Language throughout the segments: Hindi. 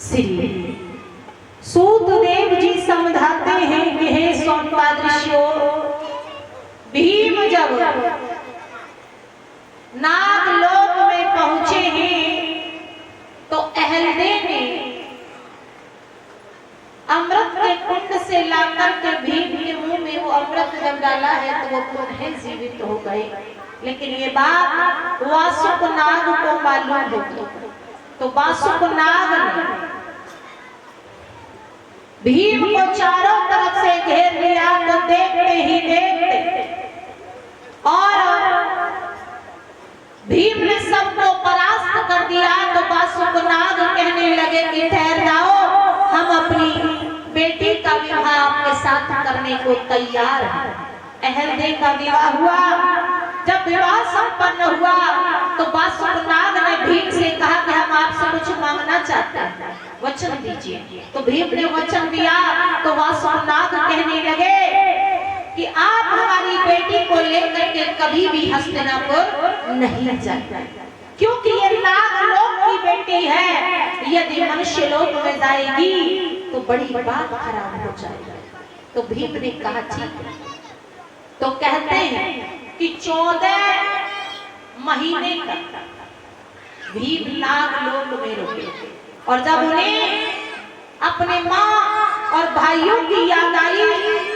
श्री सूतदेव जी समझाते हैं कि हे सोनपादृश्यो, भीम जब नागलोक में पहुंचे हैं तो अहल्दे ने अमृत के कुंड से लाकर के भीम के मुंह में वो अमृत जब डाला है तो वो पुनः जीवित हो गए। लेकिन ये बात वासुक नाग को मालूम होगी, तो वासुक नाग ने भीम को चारों तरफ से घेर लिया। तो देखते ही देखते और भीम ने सबको परास्त कर दिया। तो वासुक नाग कहने लगे कि ठहर जाओ, हम अपनी बेटी का विवाह आपके साथ करने को तैयार हैं। अहल्दे का विवाह हुआ। जब विवाह संपन्न हुआ तो वासुक नाग ने भीम से कहा कि हम आपसे कुछ मांगना चाहते हैं, वचन दीजिए। तो भीम ने वचन दिया। तो वासुक नाग कहने लगे कि आप हमारी बेटी को लेकर के कभी भी हस्तिनापुर नहीं जाए, क्योंकि ये नागलोक की बेटी है, यदि मनुष्य लोक में जाएगी तो बड़ी बात खराब हो जाएगी। तो भीम ने कहा ठीक है। तो कहते हैं कि 14 महीने तक भीम नागलोक में रुके, और जब उन्हें अपने माँ और भाइयों की याद आई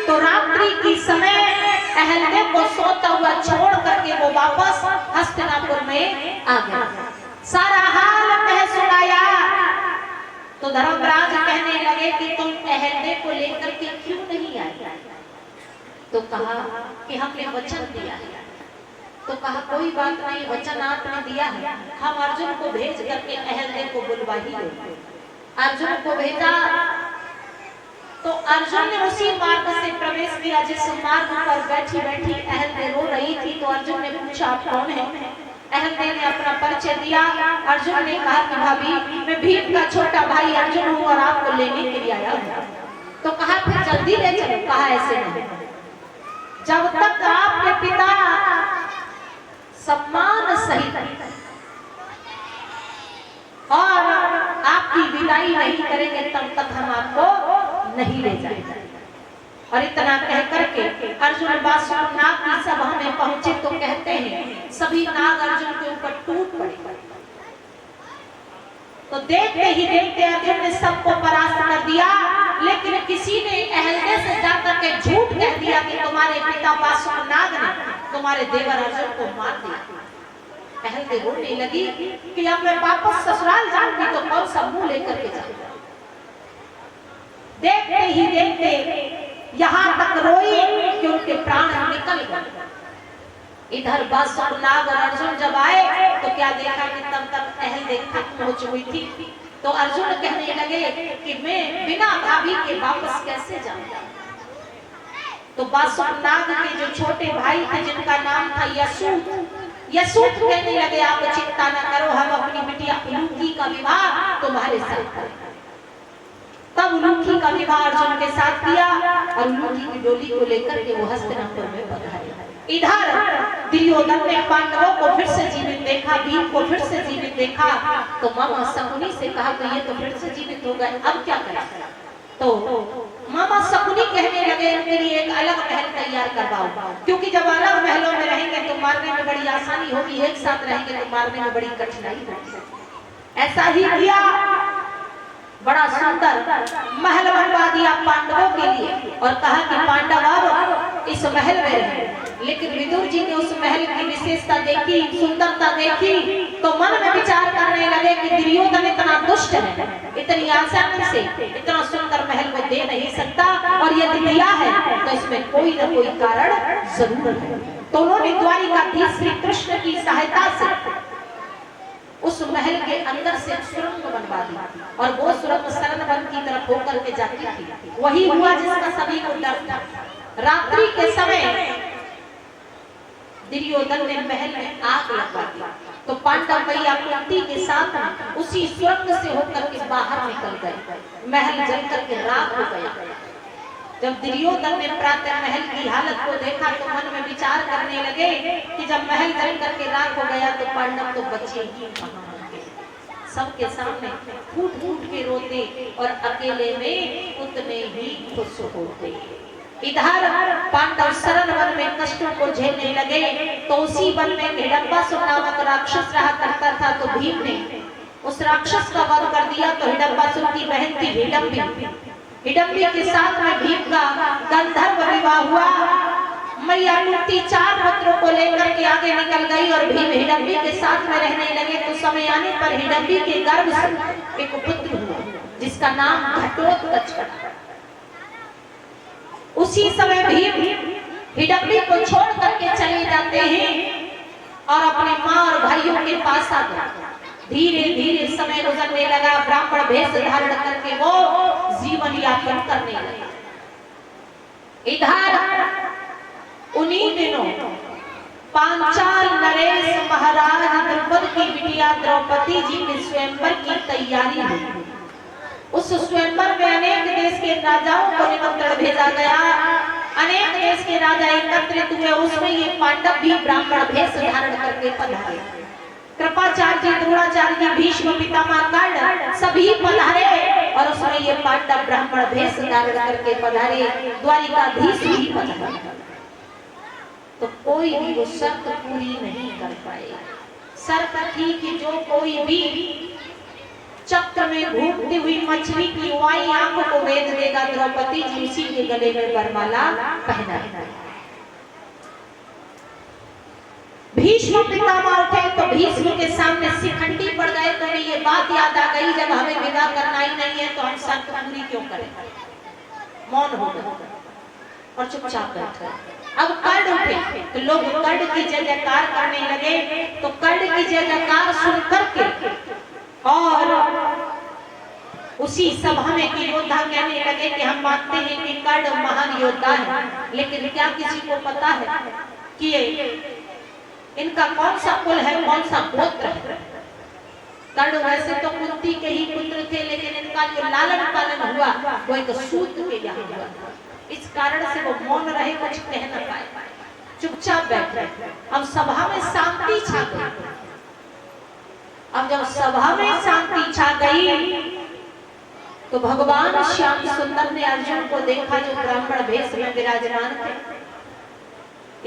तो रात्रि की समय अहल्दे को सोता हुआ छोड़ करके वो वापस हस्तिनापुर में आ गया। सारा हाल कह सुनाया तो धर्मराज कहने लगे कि तुम अहल्दे को लेकर के क्यों नहीं आए? तो कहा कि हमने वचन दिया है। तो कहा कोई बात नहीं, वचन आपने दिया है, हम अर्जुन को भेज करके अहल्दे को बुलवा ही लेंगे। अर्जुन को भेजा तो अर्जुन ने उसी मार्ग से प्रवेश किया जिस मार्ग पर बैठी बैठी अहल्दे रो रही थी। तो अर्जुन ने पूछा आप कौन है? अहल्दे ने अपना परिचय दिया। अर्जुन ने कहा कि भाभी मैं भीम का छोटा भाई अर्जुन हूँ और आपको लेने के लिए आया हूँ। तो कहा फिर जल्दी ले चलो। कहा ऐसे नहीं, जब तक आपके पिता सम्मान सहित और आपकी विदाई नहीं करेंगे तब तक हम आपको नहीं ले जाएंगे। और इतना कह करके अर्जुन वासुक नाग की सभा में पहुंचे तो कहते हैं सभी नाग अर्जुन के ऊपर टूट पड़े। तो देखते ही देखते अर्जुन ने सबको परास्त कर दिया। लेकिन किसी ने अहल्दे से जाकर के झूठ कह दिया कि तुम्हारे पिता वासुक नाग ने तुम्हारे देवर अर्जुन को मार दिया। अहल्दे रोने लगी कि अब मैं वापस ससुराल जाऊंगी तो कौन सा मुंह लेकर के जाऊंगी। देखते ही देखते यहाँ तक रोई कि उनके प्राण निकल गए। इधर वासुक नाग और अर्जुन जब आए तो क्या देखा कि तब तक अहल्दे खत्म हो चुकी थी। तो अर्जुन कहने लगे कि मैं बिना भाभी के वापस कैसे जाऊंगा। तो वासुक नाग के जो छोटे भाई थे जिनका नाम था यसूत कहने लगे आप चिंता न करो, हम अपनी बिटिया उलूखी का विवाह तुम्हारे साथ करेंगे। तब उलूखी का विवाह अर्जुन के साथ किया और उलूखी की डोली को लेकर के वो हस्तिनापुर में पधारे। इधर दुर्योधन ने पांडवों को फिर से जीवित देखा, भीम को फिर से जीवित देखा। तो मामा शकुनी से कहा तो ये तो फिर से जीवित हो गए, अब क्या करें? तो मामा शकुनी कहने लगे इनके लिए एक अलग महल तैयार करवाओ, क्योंकि जब अलग महलों में रहेंगे तो मारने में बड़ी आसानी होगी, एक साथ रहेंगे तो मारने में बड़ी कठिनाई होगी। ऐसा ही किया, बड़ा सुंदर महल बनवा दिया पांडवों के लिए और कहा कि पांडव अब इस महल में रहें। लेकिन विदुर जी ने उस महल की विशेषता देखी, सुंदरता देखी तो मन में विचार करने लगे कि दुर्योधन इतना दुष्ट है, इतनी आसानी से इतना सुंदर महल को दे नहीं सकता, और यदि दिया है तो इसमें कोई न कोई कारण जरूर है। तो उन्होंने द्वारिकाधीश श्री कृष्ण की सहायता से उस महल के अंदर से सुरंग बनवा दी और वो सुरंग सरनवन की तरफ होकर के जाती थी। वही हुआ जिसका सभी को डर था। रात्रि के समय दुर्योधन ने महल में आग लगवा दी तो पांडव मैया कुंती के साथ उसी सुरंग से होकर के बाहर निकल गए। महल जलकर के राख हो गया। जब दुर्योधन ने प्रातः महल की हालत को देखा तो मन में विचार करने लगे कि जब महल जल करके राख हो गया तो पांडव तो बचे ही कहां। सबके सामने फूट फूट के रोते और अकेले में उतने ही खुश होते। इधर पांडव सरन वन में कष्टों को झेलने लगे तो उसी वन में हिडम्बासुर नामक राक्षस रहा करता था। तो भीम ने उस राक्षस का वध कर दिया। तो हिडम्बासुर की बहन थी हिडम्बी के साथ में भीम का गंधर्व विवाह हुआ। मैया कुंती 4 पुत्रों को लेकर के आगे निकल गई और भीम हिडम्बी के साथ में रहने लगे। तो समय आने पर हिडम्बी के गर्भ से एक पुत्र हुआ जिसका नाम घटोत्कच पड़ा। उसी समय भीम हिडम्बी को छोड़ करके चले जाते हैं और अपने माँ और भाइयों के पास आ गए। धीरे धीरे समय गुजरने लगा। ब्राह्मण भेष धारण करके वो जीवन यापन करने लगे। इधर उन्हीं दिनों पांचाल नरेश महाराज द्रुपद की बिटिया द्रौपदी जी के स्वयंवर की तैयारी हुई। उस स्वयंवर में अनेक देश के राजाओं को निमंत्रण भेजा गया। अनेक देश के राजा एकत्रित हुए। उसमें ये पांडव भी ब्राह्मण भेष धारण करके पधारे। कृपाचार्य जी, द्रोणाचार्य जी, भीष्म पितामह कर्ण सभी पधारे और उसमें ये पांडव ब्राह्मण भेष धारण करके पधारे। द्वारिकाधीश भी पधारे। तो कोई भी वो शर्त पूरी नहीं कर पाए। शर्त थी कि जो कोई भी चक्र में घूमती हुई मछली की वाई आंखों को वेद देगा, द्रौपदी जी उसी के गले में वरमाला पहना। भीष्म पितामह उठे तो भीष्म के सामने शिखंडी पड़ गए। तो ये बात याद आ गई, जब हमें विवाह करना ही नहीं है तो हम शर्त पूरी क्यों करें। मौन हो गए और चुपचाप बैठे। अब कर्ण उठे तो लोग कर्ण की जय जयकार करने लगे। तो कर्ण की जय जयकार सुन करके और उसी सभा में की योद्धा कहने लगे कि हम मानते हैं कि कर्ण महान योद्धा है, लेकिन क्या किसी को पता है कि इनका कौन सा कुल है, कौन सा गोत्र है। कर्ण वैसे तो कुंती के ही पुत्र थे, लेकिन इनका जो लालन पालन हुआ वो एक सूत के यहाँ हुआ। इस कारण से वो मौन रहे, कुछ कह न पाए, चुपचाप बैठे। अब सभा में शांति छा गई। अब जब सभा में शांति छा गई तो भगवान श्याम सुंदर ने अर्जुन को देखा जो ब्राह्मण भेष में विराजमान थे।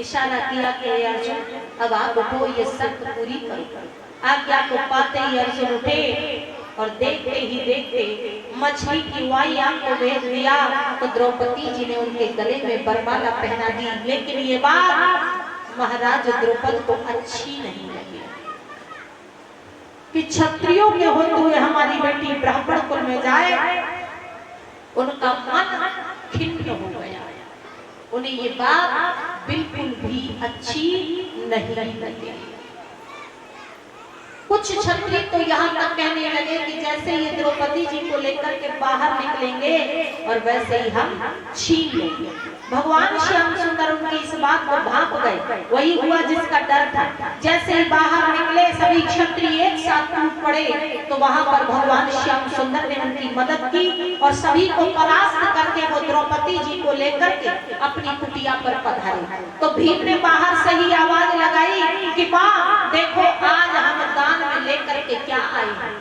इशारा किया कि अर्जुन अब आप उठो, ये शर्त पूरी करो। आज्ञा को पाते ही अर्जुन उठे और देखते ही देखते मछली की वाई आंख को भेज दिया। तो द्रौपदी जी ने उनके गले में वरमाला पहना दी। लेकिन ये बात महाराज द्रुपद को अच्छी नहीं लगी कि क्षत्रियों के होते हुए हमारी बेटी ब्राह्मण कुल में जाए। उनका मन खिन्न हो गया। उन्हें ये बात बिल्कुल भी अच्छी नहीं लगी। कुछ क्षत्रिय तो यहाँ तक कहने लगे कि जैसे ये द्रौपदी जी को लेकर के बाहर निकलेंगे और वैसे ही हम छीन लेंगे। भगवान श्याम सुंदर उनकी इस बात को भांप गए। वही हुआ जिसका डर था। जैसे ही बाहर निकले सभी क्षत्रिय एक साथ टूट पड़े। तो वहां पर भगवान श्याम सुंदर ने उनकी मदद की और सभी को परास्त करके वो द्रौपदी जी को लेकर के अपनी कुटिया पर पधारे। तो भीम ने बाहर से ही आवाज लगाई कि माँ देखो, आज हम दान में लेकर के क्या आए हैं।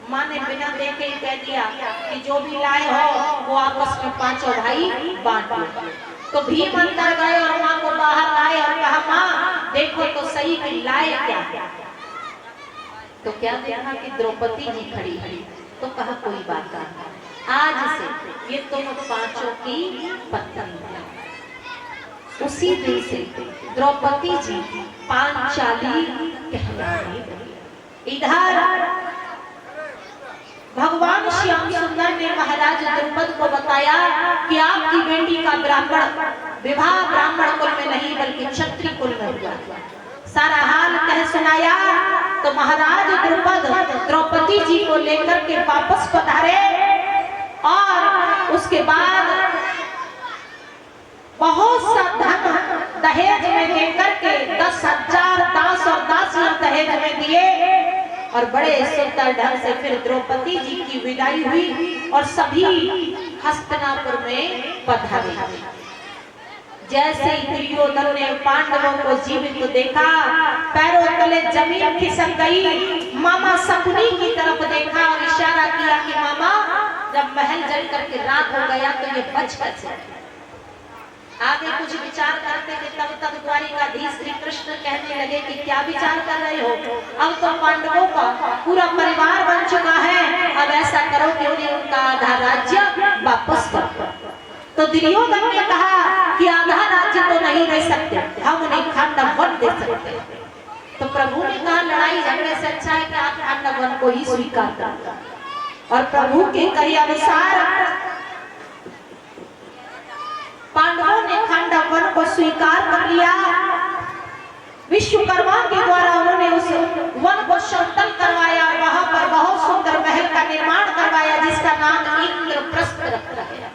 माँ ने बिना देखे ही कह दिया कि जो भी लाए हो वो आपस में पांचों भाई बांट लो। तो भीम अंदर गए और माँ को बाहर लाए और कहा माँ देखो तो सही कि लाए क्या। तो क्या देखा कि द्रौपदी जी खड़ी खड़ी। तो कहा कोई बात नहीं, आज से ये तुम पांचों की पत्नी है। उसी दिन से द्रौपदी जी पांचाली कहलाने लगी। इधर भगवान श्याम सुंदर ने महाराज द्रुपद को बताया कि आपकी बेटी का विवाह ब्राह्मण कुल में नहीं बल्कि क्षत्रिय कुल में हुआ। सारा हाल कह सुनाया। तो महाराज द्रुपद द्रौपदी जी को लेकर के वापस पधारे और उसके बाद बहुत सा धन दहेज में देकर के 10,000 दास और दासियां दहेज में दिए और बड़े सुंदर ढंग से फिर द्रौपदी जी की विदाई हुई और सभी हस्तिनापुर में पधारे। जैसे ही दुर्योधन ने पांडवों को जीवित देखा, पैरों तले जमीन खिसक गई। मामा शकुनी की तरफ देखा और इशारा किया कि मामा जब महल जल करके राख हो गया तो ये बच कैसे? आगे कुछ विचार करते थे, तब तक द्वारिकाधीश श्री कृष्ण कहने लगे कि क्या विचार कर रहे हो? अब तो पांडवों का पूरा परिवार बन चुका है, अब ऐसा करो कि उन्हें उनका आधा राज्य वापस करो। तो दुर्योधन ने कहा कि आधा राज्य तो नहीं दे सकते, हम उन्हें खंडव वन दे सकते। तो प्रभु ने कहा लड़ाई झगड़े से अच्छा है कि आप खंडव वन को ही स्वीकार कर। और प्रभु के कहे अनुसार पांडवों ने खंडव वन को स्वीकार कर लिया। विश्वकर्मा के द्वारा उन्होंने उस वन को समतल करवाया, वहां पर बहुत सुंदर महल का निर्माण करवाया जिसका नाम इंद्रप्रस्थ रखा गया।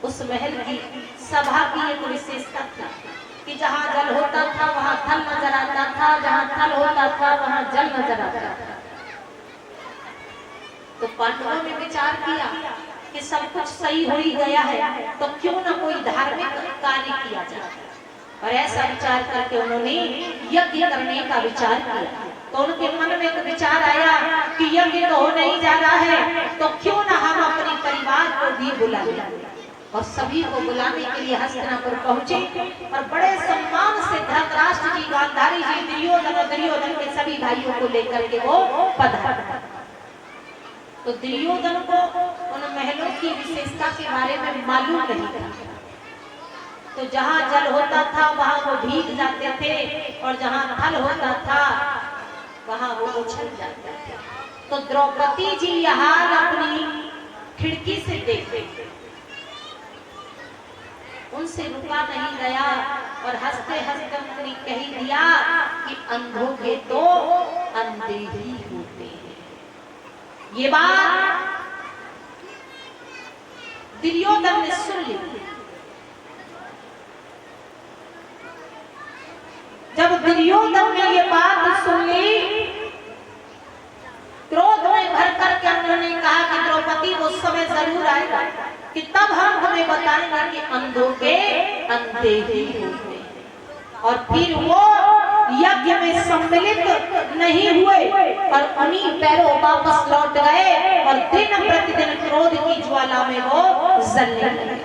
उस महल की सभा की एक विशेषता थी कि जहां जल होता था वहां थल नजर आता था, जहां थल होता था वहां जल नजर आता था। तो पांडवों ने विचार किया कि सब कुछ सही हो ही गया है तो क्यों न कोई धार्मिक कार्य किया जाए। और ऐसा विचार करके उन्होंने यज्ञ करने का विचार किया। तो उनके मन में एक विचार आया कि यज्ञ तो होने ही जा रहा है तो क्यों न हम अपने परिवार को भी बुला लें। और सभी को बुलाने के लिए हस्तिनापुर पहुंचे और बड़े सम्मान से धृतराष्ट्र जी, गांधारी जी, दुर्योधन के सभी भाइयों को लेकर के वो पधारे। तो दुर्योधन को उन महलों की विशेषता के बारे में मालूम नहीं था। तो जहां जल होता था वहां वो भीग जाते थे और जहां थल होता था वहां वो उछल जाते थे। तो द्रौपदी जी यहाँ अपनी खिड़की से देखते थे, उनसे रुका नहीं गया और हंसते हंसते उन्होंने कह दिया कि अंधों के तो अंधे ही होते हैं। ये बात दुर्योधन ने सुन ली। जब दुर्योधन ने ये बात सुन ली, क्रोध में भर करके उन्होंने कहा कि द्रौपदी वो समय जरूर आएगा कि तब हम तुम्हें बताएंगे कि अंधों के अंधे ही होते हैं। और फिर वो यज्ञ में सम्मिलित नहीं हुए और उन्हीं पैरों वापस लौट गए और दिन प्रतिदिन क्रोध की ज्वाला में वो जलने लगे।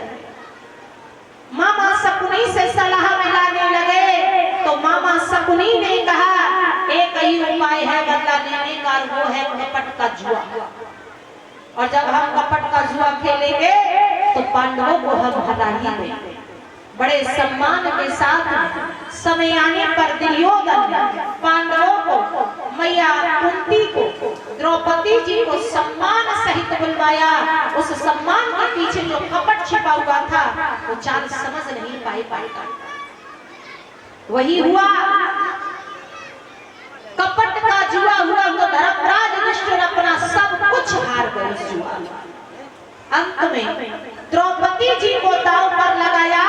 मामा शकुनी से सलाह मिलाने लगे तो मामा शकुनी ने कहा एक ही उपाय है बदला लेने का, वो है कपट का जुआ। और जब हम कपट का जुआ खेलेंगे तो पांडवों को हम हरा ही देंगे। बड़े सम्मान के साथ समय आने पर दुर्योधन पांडवों को, मैया कुंती को, द्रौपदी जी को सम्मान सहित बुलवाया। उस सम्मान के पीछे जो कपट छिपा हुआ था वो चाल समझ नहीं पाएगा। वही हुआ, कपट का जुआ हुआ तो धर्मराज युधिष्ठिर अपना सब कुछ हार गए उस जुआ। अंत में द्रौपदी जी को दांव पर लगाया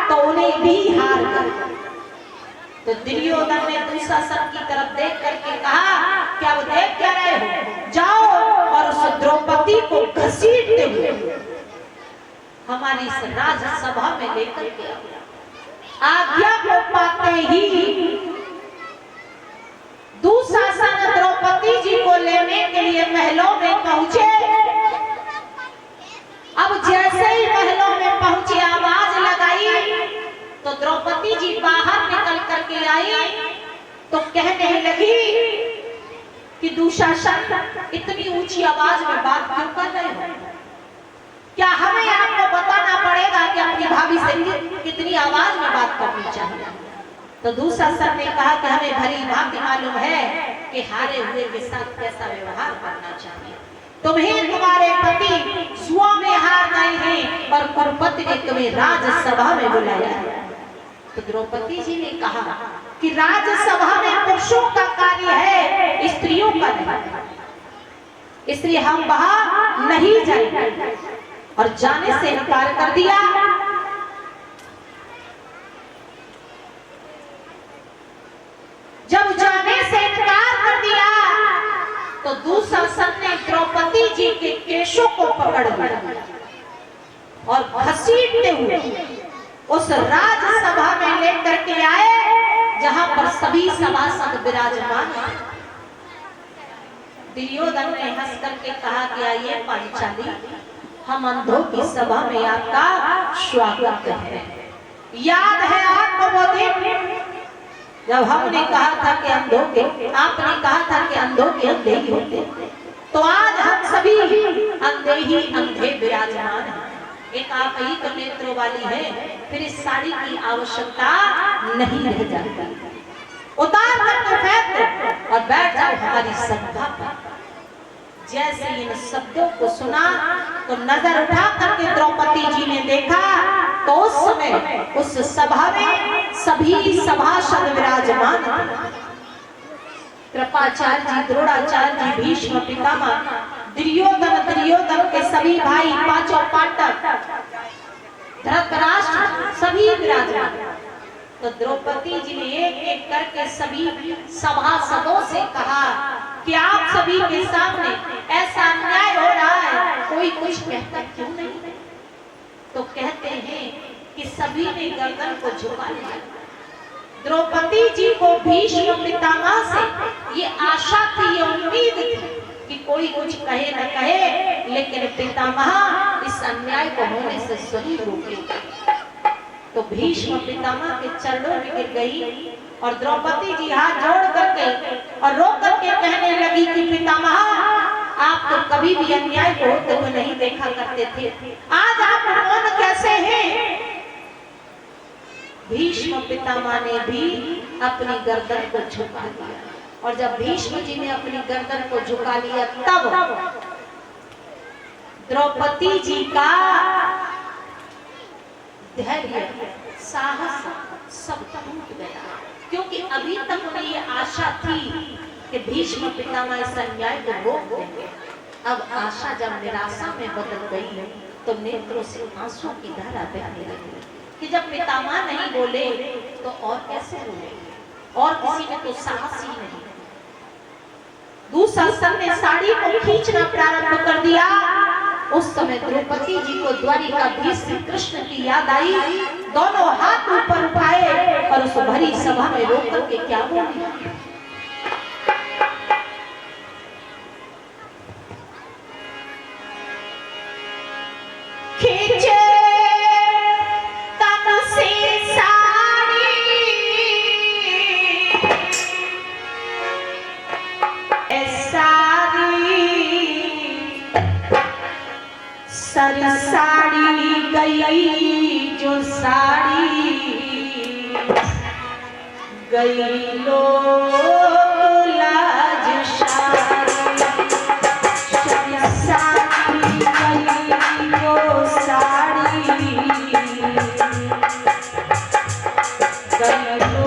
तो उन्हें भी हार गए। तो दुर्योधन ने दुशासन की तरफ देख करके कहा क्या वो देख क्या रहे हो, जाओ और उस द्रौपदी को घसीटते हुए हमारी इस राजसभा में लेकर के आओ। आज्ञा को पाते ही दुशासन द्रौपदी जी को लेने के लिए महलों में पहुंचे। अब जैसे ही महलों में पहुंचे आवाज लगाई तो द्रौपदी जी बाहर निकल करके आई तो कहने लगी कि दुशासन इतनी ऊंची आवाज में बात क्यों कर रहे हो? क्या हमें आपको बताना पड़ेगा कि अपनी भाभी से कितनी आवाज में बात करनी चाहिए? तो दुशासन ने कहा कि हमें भली भांति मालूम है कि हारे हुए के साथ कैसा व्यवहार करना चाहिए। तुम्हें तुम्हारे पति जुआ में हार गए हैं और कुरुपति ने तुम्हें राजसभा में बुलाया है। तो द्रौपदी जी ने कहा कि राजसभा में पुरुषों का कार्य है, स्त्रियों का नहीं, इसलिए हम वहां नहीं जाएंगे। और जाने से इनकार कर दिया। जब जाने से इनकार कर दिया तो दुशासन ने द्रौपदी जी के केशों को पकड़ लिया और घसीटते हुए उस राजसभा में लेकर के आए जहां पर सभी सभासद विराजमान हैं। दुर्योधन ने हंस करके कहा कि आइए पांचाली, हम अंधों की सभा में आपका स्वागत है। याद है आपको वो दिन जब हमने कहा था कि अंधों के, आपने कहा था कि अंधों के अंधे ही होते, तो आज हम सभी अंधे ही अंधे विराजमान हैं। एक आप ही तो नेत्रों वाली है, फिर इस साड़ी की आवश्यकता नहीं रह जाती। उतार करके फेंक दो और बैठ जाओ हमारी सभा पर। जैसे इन शब्दों को सुना तो नजर उठा करके द्रौपदी जी ने देखा तो उस समय उस सभा में सभी सभासद विराजमान थे। कृपाचार्य जी, द्रोणाचार्य जी, भीष्म पितामह, दुर्योधन के सभी भाई, पांचों पांडव, धृतराष्ट्र, सभी विराजमान। तो द्रौपदी जी ने एक एक करके सभी सभासदों से कहा कि आप सभी के सामने ऐसा अन्याय हो रहा है, कोई कुछ कहता क्यों नहीं? तो कहते हैं कि सभी ने गर्दन को झुका लिया। द्रौपदी जी को भीष्म पितामह से ये आशा थी, ये उम्मीद थी कि कोई कुछ कहे न कहे, लेकिन पितामह इस अन्याय को होने से जरूर रोके। तो भीष्म पितामह के चरणों में गिर गई और द्रौपदी जी हाथ जोड़ करके और रो करके कहने लगी कि पितामह, आप तो कभी भी अन्याय को होते हुए नहीं देखा करते थे, आज आप मौन कैसे हैं? भीष्म पितामह ने भी अपनी गर्दन को झुका लिया और जब भीष्म जी ने अपनी गर्दन को झुका लिया तब द्रौपदी जी का धैर्य, साहस सब टूट गया, क्योंकि अभी तक उन्हें ये आशा थी कि भीष्म पितामह इस अन्याय को रोक देंगे। अब आशा जब निराशा में बदल गई तो नेत्रों से आंसू की धारा बहने लगी कि जब पितामह नहीं बोले तो और कैसे बोलेंगे, और किसी में तो साहस ही नहीं। दुशासन ने साड़ी को खींचना प्रारंभ कर दिया। उस समय द्रौपदी जी को द्वारिकाधीश श्री कृष्ण की याद आई। दोनों हाथ ऊपर उठाए और उस भरी सभा में रोक करके क्या बोली, खींचे तन से साड़ी, सर साड़ी गई जो साड़ी गई लो लाज साड़ी, साड़ी गई जो साड़ी गई लो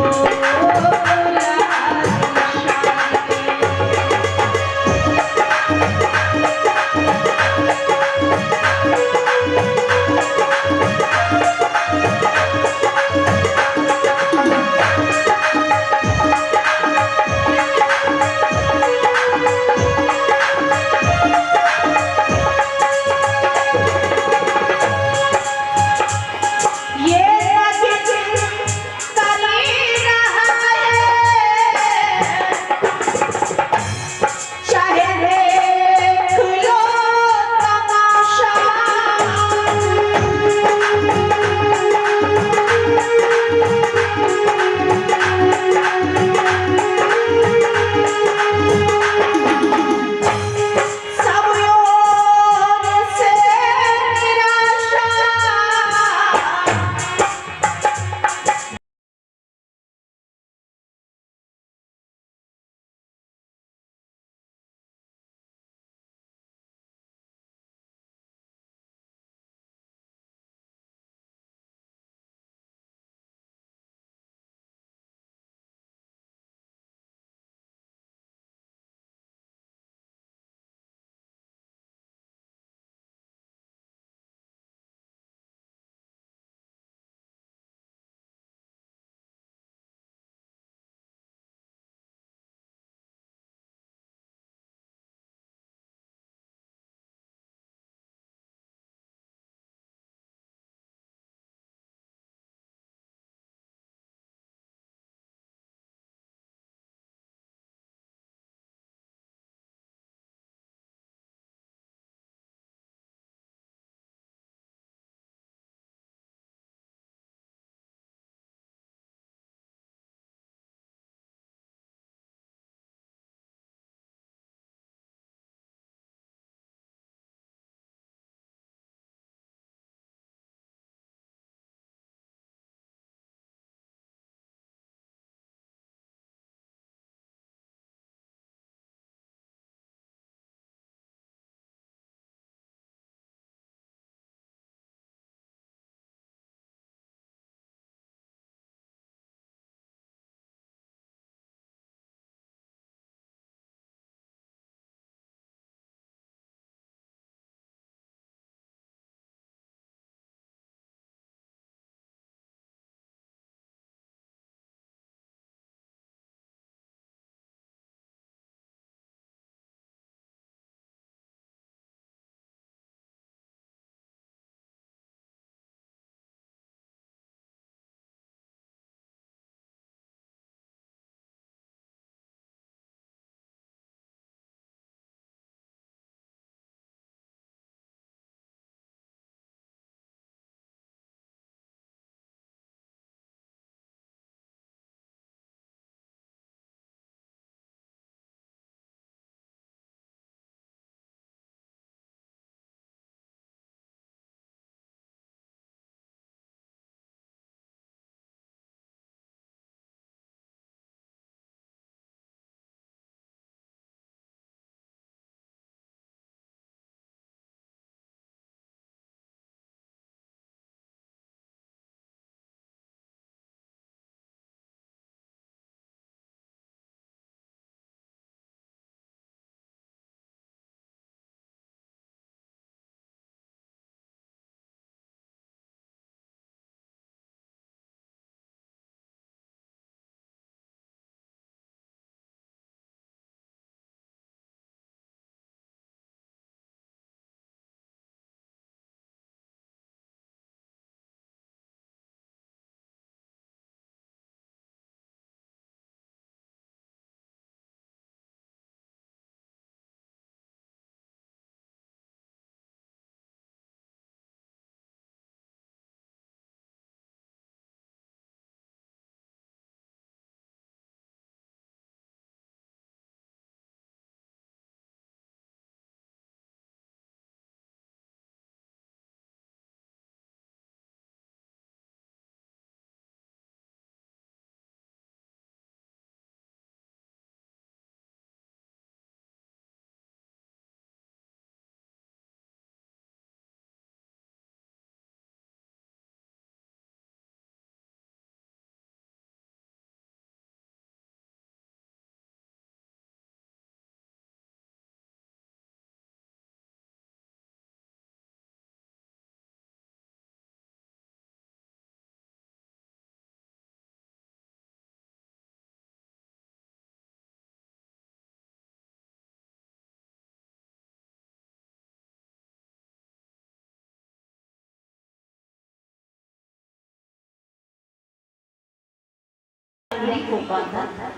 लकड़ी को बांधा था,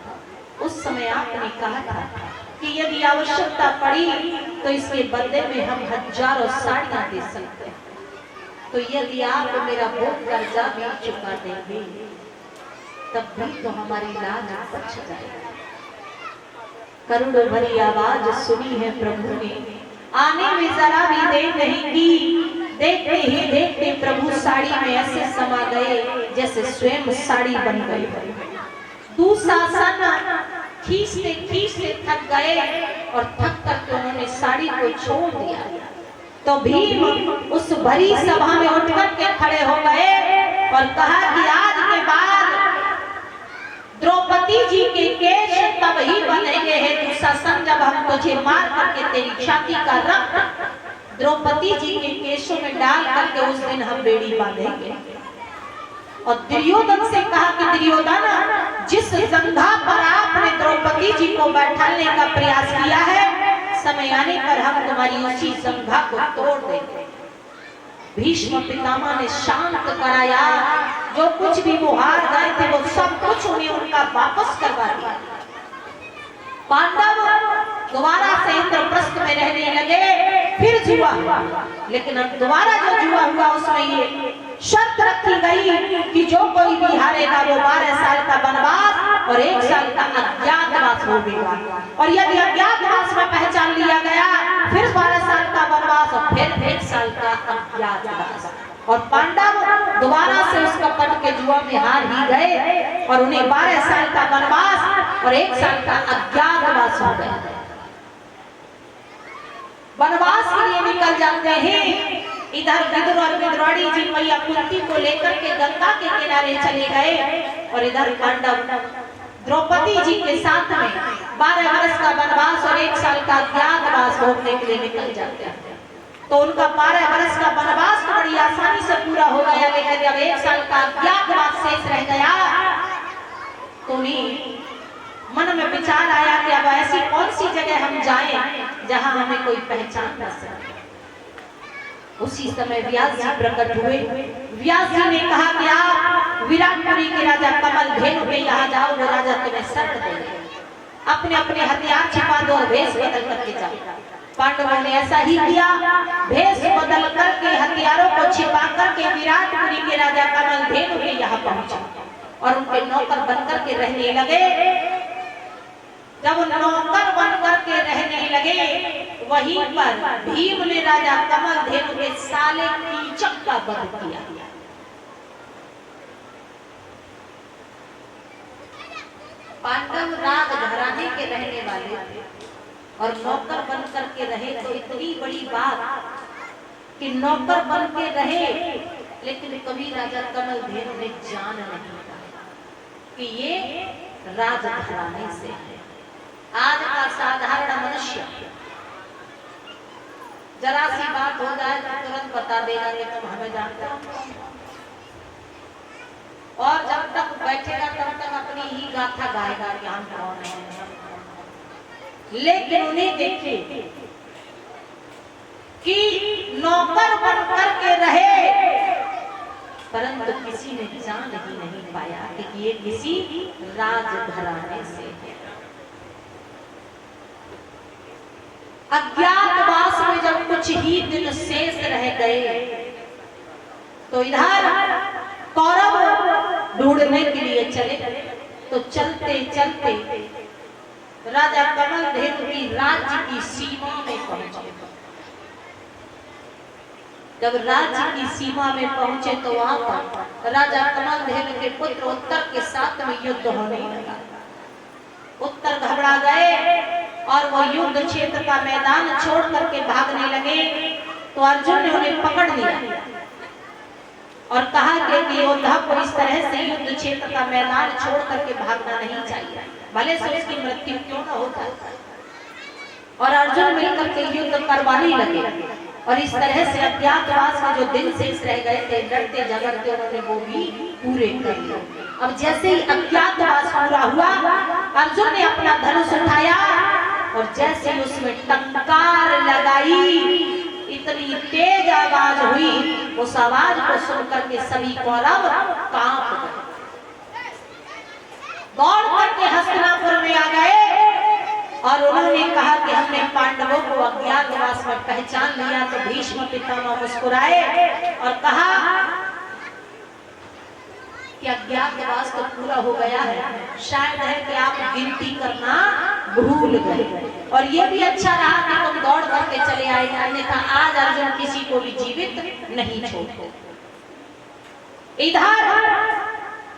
उस समय आपने कहा था कि यदि आवश्यकता पड़ी तो इसके बदले में हम हजारों साड़ियां दे सकते हैं। तो यदि आप मेरा वो कर्जा भी चुका देंगे तब भी तो हमारी लाज बच जाएगी। करुण भरी आवाज सुनी है प्रभु ने, आने में जरा भी देर नहीं की। देखते ही देखते प्रभु साड़ी में ऐसे समा गए जैसे स्वयं साड़ी बन गए। दुशासन खींचते खींचते थक गए और थक कर उन्होंने साड़ी को छोड़ दिया। तो भीम उस भरी सभा में उठकर के खड़े हो गए और कहा कि आज के बाद द्रौपदी जी के केश तब ही बनेंगे हे दुशासन जब हम तुझे मार करके तेरी छाती का रक्त द्रौपदी जी के केशों में डाल करके उस दिन हम बेड़ी बांधेंगे। और दुर्योधन से कहा कि दुर्योधन, जिस जंघा पर आपने द्रौपदी जी को बैठाने का प्रयास किया है, समय आने पर हम तुम्हारी उसी जंघा को तोड़ देंगे। भीष्म पितामह ने शांत कराया, जो कुछ भी वो हार गए थे वो सब कुछ उन्हें उनका वापस करवा दिया। पांडव दोबारा से इंद्रप्रस्थ में रहने लगे, फिर जुआ हुआ, लेकिन दोबारा जो जुआ हुआ उसमें ये शर्त रखी गई कि जो कोई भी हारेगा वो 12 साल का वनवास और 1 साल का अज्ञातवास होगा। और यदि अज्ञातवास में पहचान लिया गया फिर 12 साल का वनवास और फिर 1 साल का अज्ञातवास। और पांडव दोबारा से उस कपट के जुआ में हार ही गए और उन्हें 12 साल का वनवास और 1 साल का अज्ञातवास हो गया। वनवास के लिए निकल जाते हैं। इधर विदुर और विदुराड़ी जी मैया कुंती को लेकर के गंगा के किनारे चले गए और इधर पांडव द्रौपदी जी के साथ में 12 वर्ष का वनवास और 1 साल का अज्ञातवास भोगने के लिए निकल जाते हैं। तो उनका 12 वर्ष का वनवास तो बड़ी आसानी से पूरा हो गया, लेकिन जब 1 साल का अज्ञातवास शेष रह गया तो उन्हें मन में विचार आया कि अब ऐसी कौन सी जगह हम जाएं जहां हमें कोई पहचान न सके। उसी समय व्यास जी प्रकट हुए। व्यास जी ने कहा कि आप विराटपुरी के राजा कमल धेनु के यहाँ जाओ, वो राजा तुम्हें शरण देंगे। अपने अपने हथियार छिपा दो और भेष बदल करके जाओ। पांडवों ने ऐसा ही किया, भेष बदल करके हथियारों को छिपा करके विराटपुरी के राजा कमल धेनु के यहाँ पहुंचे और उनके नौकर बनकर के रहने लगे। जब नौकर बनकर के रहने लगे वहीं पर भीम ने राजा कमल धेनु के साले कीचक का वध किया। पांडव राज घराने के रहने वाले और नौकर बनकर के रहे तो इतनी बड़ी बात कि नौकर बन के रहे, लेकिन कभी राजा कमल धेनु ने जान नहीं पाया कि ये राज घराने से है। आज का साधारण मनुष्य जरा सी बात हो जाए तो तुरंत बता देगा कि तुम हमें जानते हो, और जब तक बैठेगा तब तक अपनी ही गाथा गाएगा कि हम कौन हैं। लेकिन उन्हें देखिए कि नौकर बनकर के रहे परंतु किसी ने जान ही नहीं पाया कि ये किसी राजघराने से है। अज्ञातवास में जब कुछ ही दिन शेष रह गए तो इधर कौरव ढूंढने के लिए चले। तो चलते चलते राजा कमल धेनु की राज्य की सीमा में पहुंचे। जब राज्य की सीमा में पहुंचे तो वहां पर राजा कमल धेनु के पुत्र उत्तर के साथ में युद्ध होने लगा। उत्तर घबरा गए और वो युद्ध क्षेत्र का मैदान छोड़ करके भागने लगे। तो अर्जुन ने उन्हें पकड़ लिया और कहा कि योद्धा को इस तरह से युद्ध क्षेत्र का मैदान छोड़ करके भागना नहीं चाहिए, भले से उसकी मृत्यु क्यों न हो जाए। और अर्जुन मिलकर के युद्ध करवाने लगे और इस तरह से अज्ञातवास में जो दिन शेष रह गए थे डरते झगड़ते उन्होंने वो भी पूरे कर लिए। अब जैसे ही अज्ञातवास पूरा हुआ अर्जुन ने अपना धनुष उठाया और जैसे ही उसमें टंकार लगाई इतनी तेज आवाज हुई, उस आवाज को सुनकर के सभी कौरव कांप गए। दौड़ करके हस्तिनापुर में आ गए और उन्होंने कहा कि हमने पांडवों को अज्ञातवास में पहचान लिया। तो भीष्म पितामह मुस्कुराए और कहा कि अज्ञातवास तो पूरा हो गया है, शायद है कि आप गिनती करना भूल गए। और ये भी अच्छा रहा कि तुम दौड़ करके चले आए, अन्यथा आज अर्जुन किसी को भी जीवित नहीं छोड़ते। इधर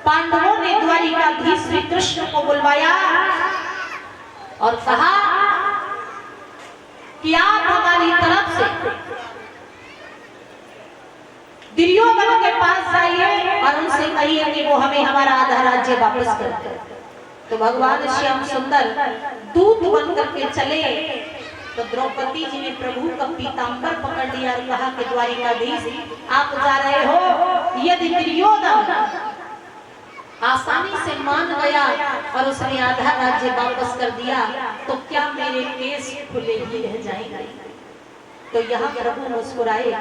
पांडवों ने द्वारिकाधीश श्री कृष्ण को बुलवाया और कहा कि आप हमारी तरफ से दुर्योधन के पास जाइए और उनसे कहिए कि वो हमें हमारा आधा राज्य वापस कर दे। तो भगवान श्याम सुंदर दूत बन करके चले। तो द्रौपदी जी ने प्रभु का पीतांबर पकड़ लिया और कहा कि द्वारिकाधीश आप जा रहे हो, यदि दुर्योधन आसानी से मान गया और उसने आधा राज्य वापस कर दिया तो क्या मेरे केस खुले ही रह जाएंगे? तो यहाँ प्रभु मुस्कुराए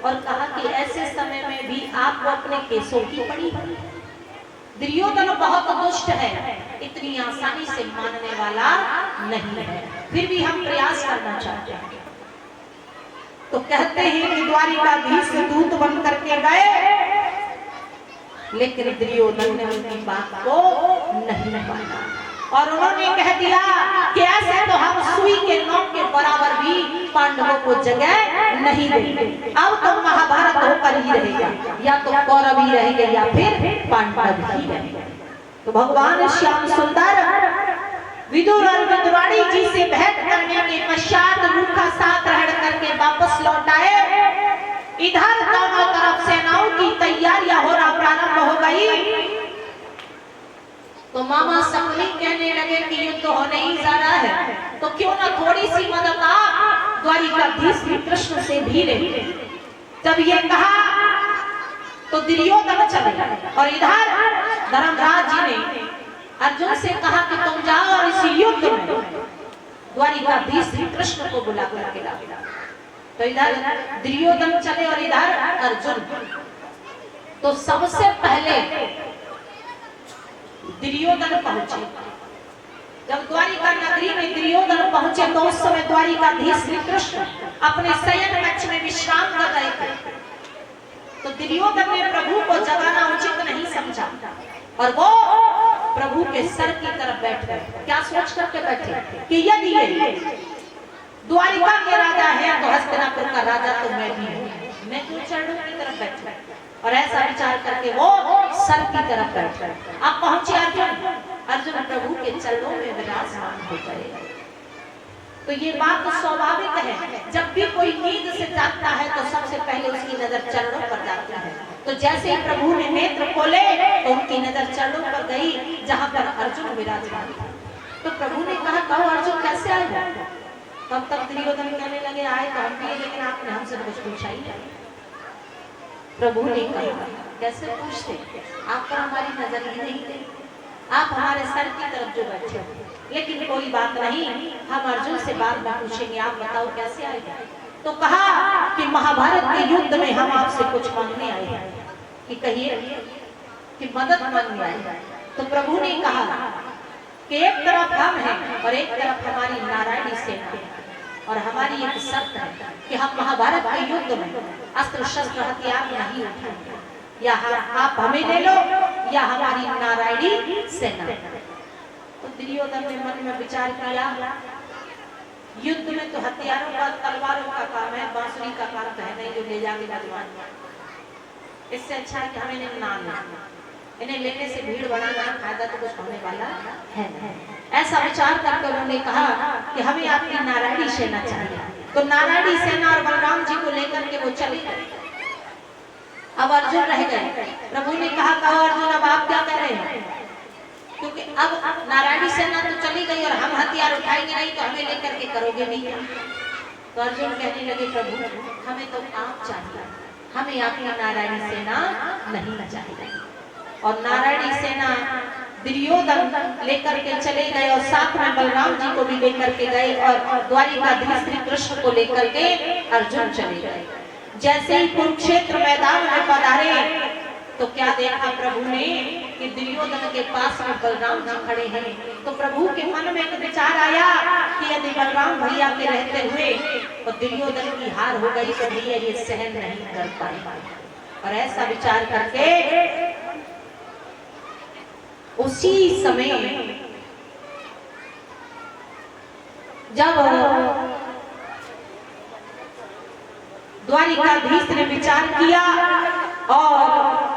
और कहा कि ऐसे समय में भी आपको अपने केसों की पड़ी। दुर्योधन बहुत दुष्ट है, इतनी आसानी से मानने वाला नहीं है, फिर भी हम प्रयास करना चाहते हैं। तो कहते हैं कि द्वारिकाधीश दूत बन करके गए, लेकिन दुर्योधन ने उनकी बात को नहीं माना और उन्होंने कह दिया कि ऐसे तो हम सुई के नोक के बराबर भी पांडवों को जगह नहीं देंगे। अब तो महाभारत होकर ही रहेगा, या तो कौरव ही रहेंगे या फिर पांडव ही रहेंगे। तो भगवान श्याम सुंदर विदुर और विदुराणी जी से भेंट करने के पश्चात रूखा साथ रह करके वापस लौट आए। इधर दोनों तरफ सेनाओं की तैयारियां होना प्रारंभ हो गई। तो मामा सकली कहने लगे कि युद्ध तो होने ही जा रहा है, तो क्यों ना थोड़ी सी मदद आप द्वारिकाधीश श्री कृष्ण से भी ले। जब ये कहा तो दुर्योधन चले और इधर धर्मराज जी ने अर्जुन से कहा कि तुम जाओ और इस युद्ध में द्वारिकाधीश श्री कृष्ण को बुला करके लाओ। तो इधर दुर्योधन चले और इधर अर्जुन। तो सबसे पहले दुर्योधन पहुंचे। जब द्वारिका नगरी में दुर्योधन पहुंचे तो उस समय द्वारिकाधीश श्री कृष्ण अपने शयन कक्ष में विश्राम कर रहे थे। तो दुर्योधन ने प्रभु को जगाना उचित नहीं समझा और वो प्रभु के सर की तरफ बैठ गए। क्या सोच करके बैठे कि यदि ये द्वारिका के राजा है तो हस्तिनापुर का राजा तो मैं भी हूँ, मैं क्यों चरणों की तरफ बैठा? और ऐसा विचार करके वो सर की तरफ बैठ गए। अब पहुंचे अर्जुन प्रभु के चरणों में विराजमान हो गए। तो ये बात तो स्वाभाविक है, जब भी कोई नींद से जागता है तो सबसे पहले उसकी नजर चरणों पर जाती है। तो जैसे ही प्रभु ने नेत्र खोले तो उनकी नजर चरणों पर गई जहां पर अर्जुन विराजमान था। तो प्रभु ने कहा, कहो अर्जुन कैसे आए? तब तक दुर्योधन कहने लगे, आए तो हम भी, लेकिन आपने हमसे कुछ पूछा ही नहीं। प्रभु ने कहा, कैसे पूछते, आप पर हमारी नजर ही नहीं थे, आप हमारे सर की तरफ जो बैठे हो। लेकिन कोई बात नहीं, हम अर्जुन से बाद में पूछेंगे, आप बताओ कैसे आए? तो कहा कि महाभारत के युद्ध में हम आपसे कुछ मांगने आए हैं। कि कहिए कि मदद मांगने आए। तो प्रभु ने कहा कि एक तरफ हम हैं और एक तरफ हमारी नारायणी सेना है, और हमारी एक शर्त है कि हम महाभारत के युद्ध में अस्त्र शस्त्र हथियार नहीं उठाएंगे, या आप हमें ले लो या हमारी नारायणी सेना। तो दुर्योधन ने मन में विचार किया, युद्ध में तो हथियारों का, तलवारों का काम है, बांसुरी का काम तो है नहीं जो ले जाके बजवान। इससे अच्छा है कि हमें इन्हें ना लेना, इन्हें लेने से भीड़ बढ़ाना फायदा तो कुछ होने वाला है नहीं। ऐसा विचार करके उन्होंने कहा कि हमें आपकी नारायणी सेना चाहिए। तो नारायणी सेना और बलराम जी को लेकर के वो चले गए। अब अर्जुन रह गए। प्रभु ने कहा, कहो अर्जुन अब आप क्या कर रहे हैं? क्योंकि अब नारायणी सेना तो चली गई और हम हथियार उठाएंगे नहीं तो हमें लेकर के करोगे नहीं। तो अर्जुन कहने लगे, प्रभु हमें तो आप चाहिए, हमें आपकी नारायणी सेना नहीं चाहिए। और नारायणी सेना दुर्योधन लेकर के चले गए और साथ में बलराम जी को भी लेकर के गए और द्वारिकाधीश श्री कृष्ण को लेकर के अर्जुन चले गए। जैसे ही कुरुक्षेत्र मैदान में पधारे तो क्या देखा प्रभु ने कि दुर्योधन के पास में बलराम जी खड़े हैं। तो प्रभु के मन में एक विचार आया कि यदि बलराम भैया के रहते हुए और दुर्योधन की हार हो गई तो भैया ये सहन नहीं कर पाएगा। और ऐसा विचार करके उसी समय जब द्वारिकाधीश ने विचार किया और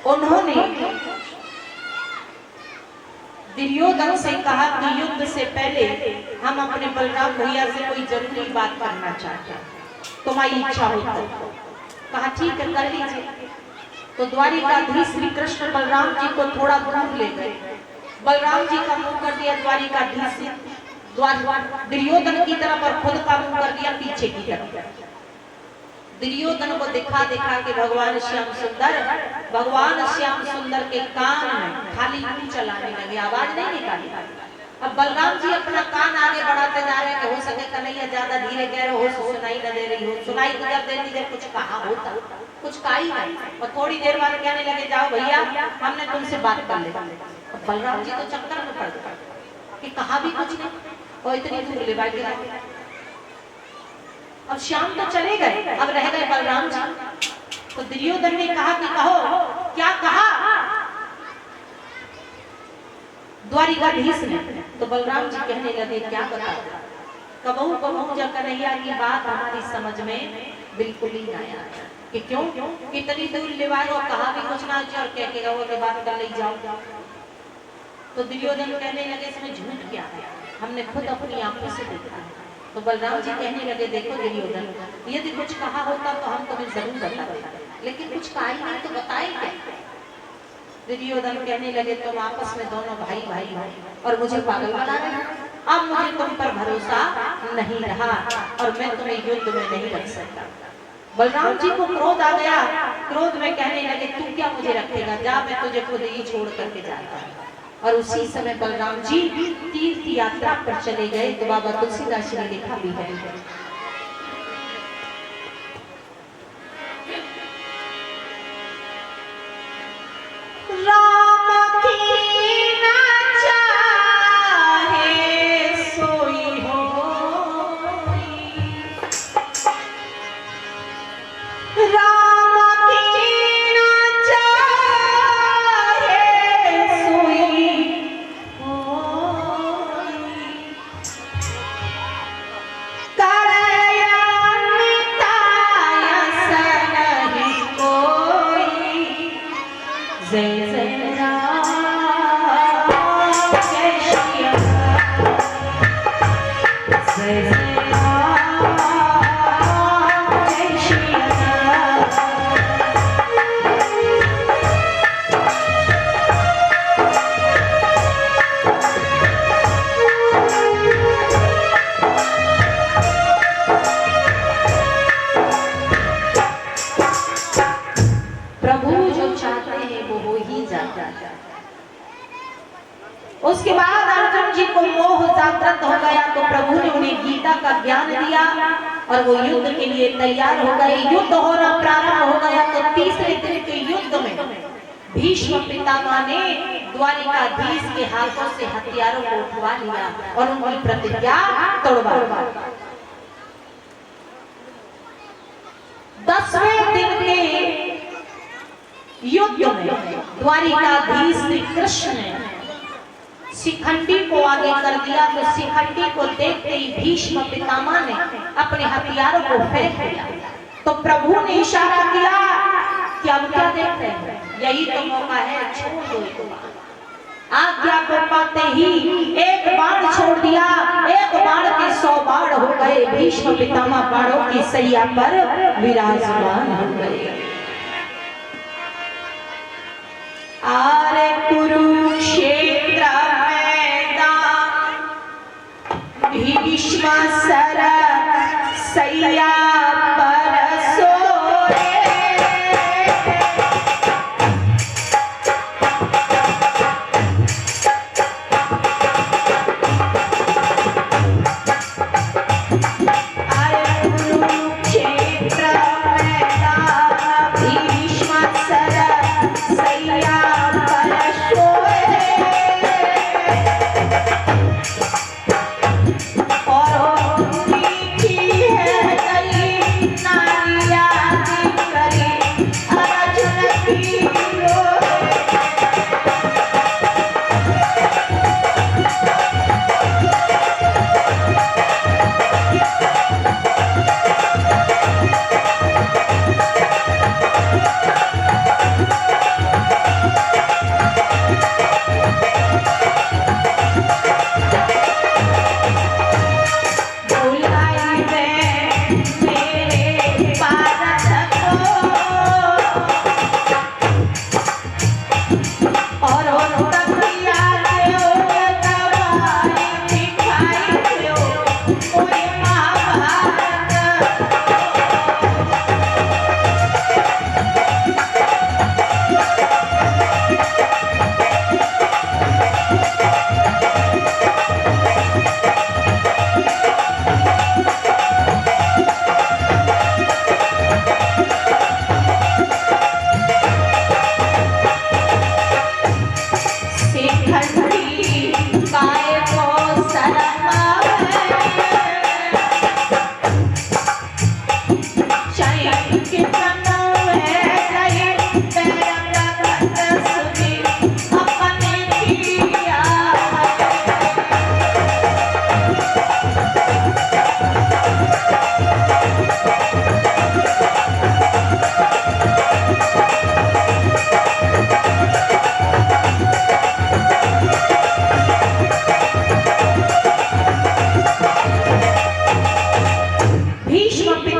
उन्होंने दुर्योधन से कहा कि युद्ध से पहले हम अपने बलराम भैया से कोई जरूरी बात करना चाहते हैं, तुम्हारी इच्छा हो तो। कहा ठीक है कर लीजिए। तो द्वारिकाधीश श्री कृष्ण बलराम जी को थोड़ा दूर ले गए। बलराम जी का मुंह कर दिया द्वारिकाधीश दुर्योधन की तरफ और खुद का मुंह कर दिया पीछे की तरफ। दुर्योधन को दिखा दिखा के भगवान श्याम सुंदर के कान में खाली मुंह चलाने लगे, आवाज नहीं निकाली। अब बलराम जी अपना कान आगे बढ़ाते जा रहे हैं कि हो सके कन्हैया ज्यादा धीरे कह रहे हो, सुनाई न दे रही हो। सुनाई तो जब देती देर कुछ कहा होता, कुछ कहा ही नहीं। और थोड़ी देर बाद कहने लगे जाओ भैया हमने तुमसे बात कर ली। बलराम जी तो चक्कर में पड़ गए कि कहा भी कुछ नहीं और इतनी दूर ले बैठे। अब श्याम तो चले गए, अब रह गए बलराम जी। तो दुर्योधन ने कहा कि कहो क्या कहा द्वारिकाधीश ने। तो बलराम जी कहने लगे क्या बता, कबहू कबहू जब कन्हैया की बात हमारी समझ में बिल्कुल ही ना आया कि क्यों कितनी दूर लेवाए और कहा भी कुछ ना और कह के वो के बात कर ले जाओ। तो दुर्योधन कहने लगे इसमें झूठ क्या है, हमने खुद अपनी आंखों से देखा। तो बलराम जी कहने लगे देखो दुर्योधन यदि कुछ कहा होता तो हम तुम्हें जरूर बताते, लेकिन कुछ कहा ही नहीं तो बताए क्या। दुर्योधन कहने लगे तुम आपस में दोनों भाई भाई हो और मुझे पागल बना रहे हो। अब मुझे तुम पर भरोसा नहीं रहा और मैं तुम्हें युद्ध में नहीं रख सकता। बलराम जी को क्रोध आ गया। क्रोध में कहने लगे तू क्या मुझे रखेगा, जा मैं तुझे खुद ही छोड़ करके जाता हूँ। और उसी समय बलराम जी तीर्थ यात्रा पर चले गए। तो बाबा तुलसीदास जी ने लिखा भी है राम की ना चाहे सोई होई, राम की ना चाहे सोई होई, करया मिटाया सनहि कोई, जय जय राम जय श्री राम, जय जय राम जय श्री राम। प्रभु जो चाहते हैं वो हो ही जाता है। उसके बाद अर्जुन जी को मोह जागृत हो गया तो प्रभु ने उन्हें गीता का ज्ञान दिया और वो युद्ध के लिए तैयार हो गए। युद्ध होना प्रारंभ हो गया तो तीसरे दिन के युद्ध में भीष्म पितामह ने द्वारिकाधीश के हाथों से हथियारों को उठवा लिया और उनकी प्रतिज्ञा तोड़वा। 10वें दिन के युद्ध में द्वारिकाधीश श्री कृष्ण ने शिखंडी को आगे कर दिया। तो शिखंडी को देखते ही भीष्म पितामह ने अपने हथियारों को फेंक दिया। तो प्रभु ने इशारा किया कि अब क्या देख रहे हैं, यही तो मौका है, छोड़ दो इसको। आज्ञा को पाते ही एक बाण छोड़ दिया। एक बाण के 100 बाण हो गए। भीष्म पितामह बाणों की सैया पर विराजमान हो गए। आरे कुरुक्षेत्र मैदान भीष्म सर सैया पर सोए। आरे कुरुक्षेत्र मैदान भीष्म सर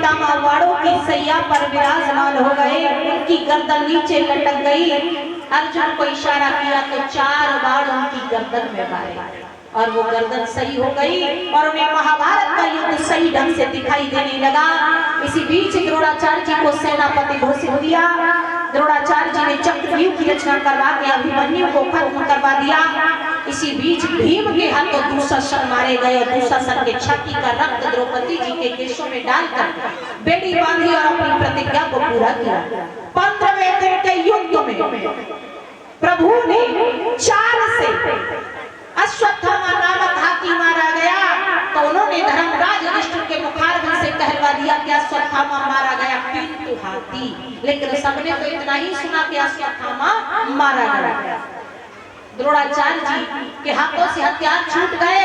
पितामह वाणों की सैया पर विराजमान हो गए, उनकी गर्दन नीचे लटक गई। अर्जुन को इशारा किया तो 4 बाण उनकी गर्दन में मारे और वो गर्दन सही हो गई और उन्हें महाभारत का युद्ध सही ढंग से दिखाई देने लगा। इसी बीच द्रोणाचार्य जी को सेनापति घोषित किया। द्रोणाचार्य जी ने चक्रव्यूह की रचना करवा के अभिमन्यु को खत्म करवा दिया। इसी बीच भीम के हाथों दुशासन मारे गए और दुशासन के छाती का रक्त द्रौपदी जी के केशों में डालकर बेड़ी बांधी और अपनी प्रतिज्ञा को पूरा किया। 15वें दिन के युद्ध में प्रभु ने 4 से अश्वत्थामा नामक हाथी मारा गया तो उन्होंने धर्मराज युधिष्ठिर के मुखारबिंद से कहलवा दिया कि अश्वत्थामा मारा गया किंतु हाथी, लेकिन सबने तो इतना ही सुना कि अश्वत्थामा मारा गया। द्रोणाचार्य जी के हाथों से हथियार छूट गए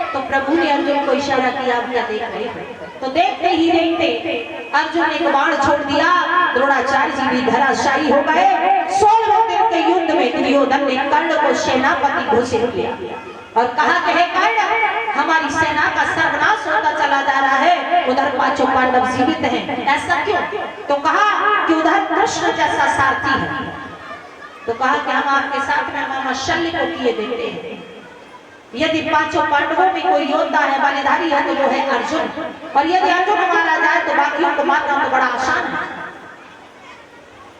तो प्रभु ने अर्जुन को इशारा किया, आप क्या देख रहे हैं? तो देखते ही देखते अर्जुन ने एक बाण छोड़ दिया। द्रोणाचार्य जी भी धराशायी हो गए। 16वें दिन के युद्ध में दुर्योधन ने कर्ण को सेनापति घोषित किया और कहा कि हे कर्ण, हमारी सेना का सर्वनाश होता चला जा रहा है, उधर 5 पांडव जीवित हैं, ऐसा क्यों? तो कहा कि उधर कृष्ण जैसा सारथी है। तो कहा कि हम आपके साथ में मामा शल्य को किए देते हैं। यदि 5 पांडवों में कोई योद्धा है, बलिधारी है, तो वो है अर्जुन, और यदि अर्जुन मारा जाए तो बाकियों को मारना तो बड़ा आसान है।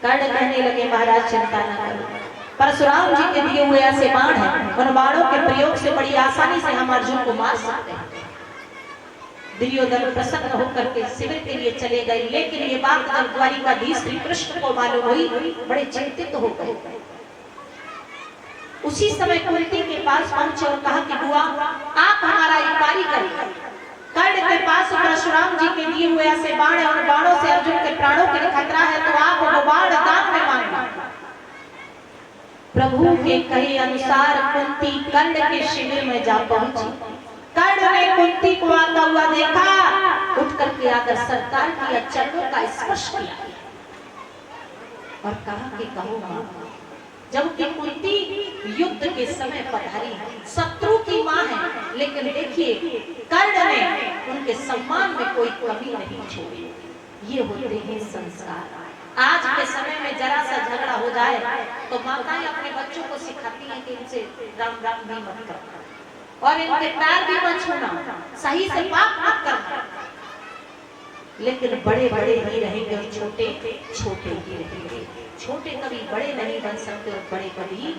कर्ण कहने लगे, महाराज चिंता न करो, परशुराम जी के दिए हुए ऐसे बाण हैं, उन बाणों के प्रयोग से बड़ी आसानी से हम अर्जुन को मार सकते हैं। दुर्योधन प्रसन्न होकर के शिविर के लिए चले गए, लेकिन ये बात जब द्वारिकाधीश श्री कृष्ण को मालूम हुई, बड़े चिंतित हो गए। उसी समय कुंती के पास पहुंचे और कहा कि बुआ, आप हमारा एक कार्य करिए। कर्ण के पास परशुराम जी के दिए हुए ऐसे बाण है, उन बाणों से अर्जुन के प्राणों के लिए खतरा है, तो आप वो बाण दान में मांगना। प्रभु के कहे अनुसार कुंती कर्ण के शिविर में जा पहुंची। कर्ण ने कुंती को आता हुआ देखा, उठ करके आकर सरकार की चरणों का स्पर्श किया और कहा कि कहो मां। जबकि कुंती युद्ध के समय पधारी, शत्रु की मां है, लेकिन देखिए कर्ण ने उनके सम्मान में कोई कमी नहीं छोड़ी। ये होते हैं संस्कार। आज के समय में जरा सा झगड़ा हो जाए तो माताएं अपने बच्चों को सिखाती हैं कि इनसे राम राम भी मत करना और इनके पैर भी मत छूना, सही से पाप मत करना। लेकिन बड़े बड़े ही रहेंगे और छोटे छोटे ही रहेंगे। छोटे कभी बड़े नहीं बन सकते और बड़े कभी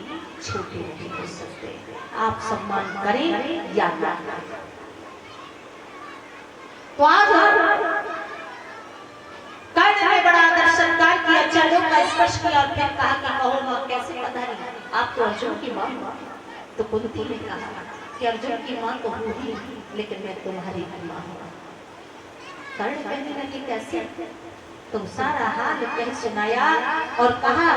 छोटे नहीं हो सकते। आप सम्मान करें या ना। तो आज कर्ण ने बड़ा आदर सत्कार किया, चरणों का स्पर्श किया और फिर कहा कि कहो मां कैसे पधारी? आप तो अर्जुन की मां। तो कुंती ने कहा कि अर्जुन की मां तो हूं ही, लेकिन मैं तुम्हारी मां हूं। कर्ण कहने लगे कैसे? तो सारा हाल कह सुनाया और कहा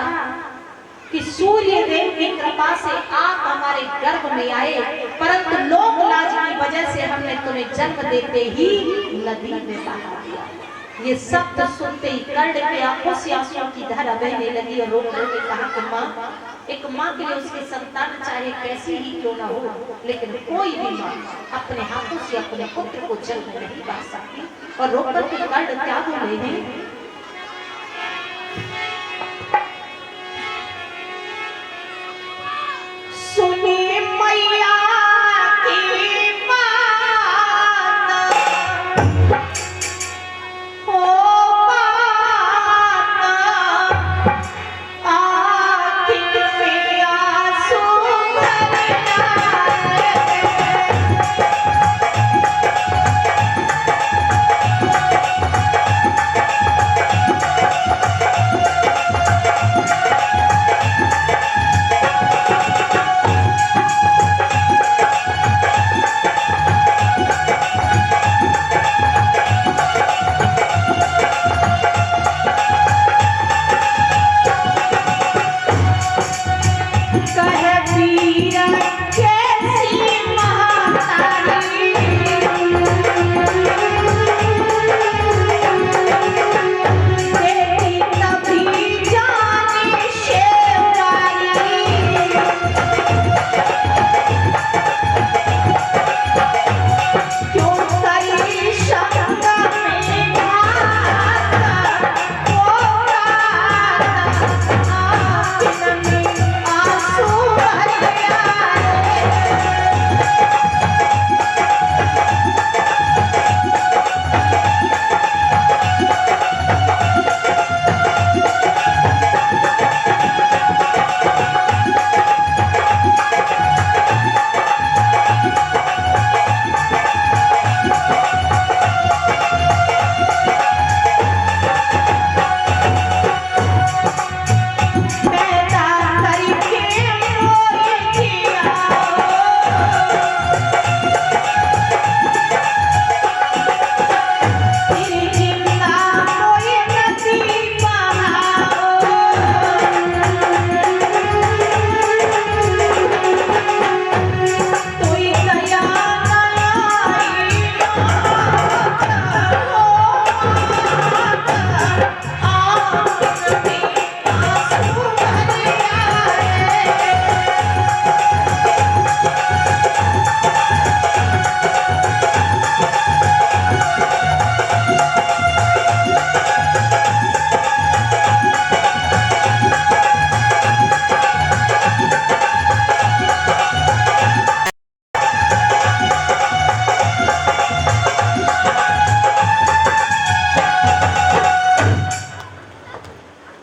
कि सूर्य देव की कृपा से आप हमारे गर्भ में आए, परंतु लोक लाज की वजह से हमने तुम्हें जन्म देते ही नदी में बहा दिया। ये शब्द सुनते ही कर्ण के आंखों से आंसुओं की धारा बहने लगी और रोकर के कहा कि मां, एक मां के लिए उसके संतान चाहे कैसी ही क्यों ना हो, लेकिन कोई भी मां अपने हाथों से अपने पुत्र को जन्म नहीं पा सकती। और रोकर के कर्ण त्याग रहे हैं। सुनिए मैया की बात, ओ बात, आँखिन में आंसू भर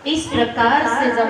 इस प्रकार से जब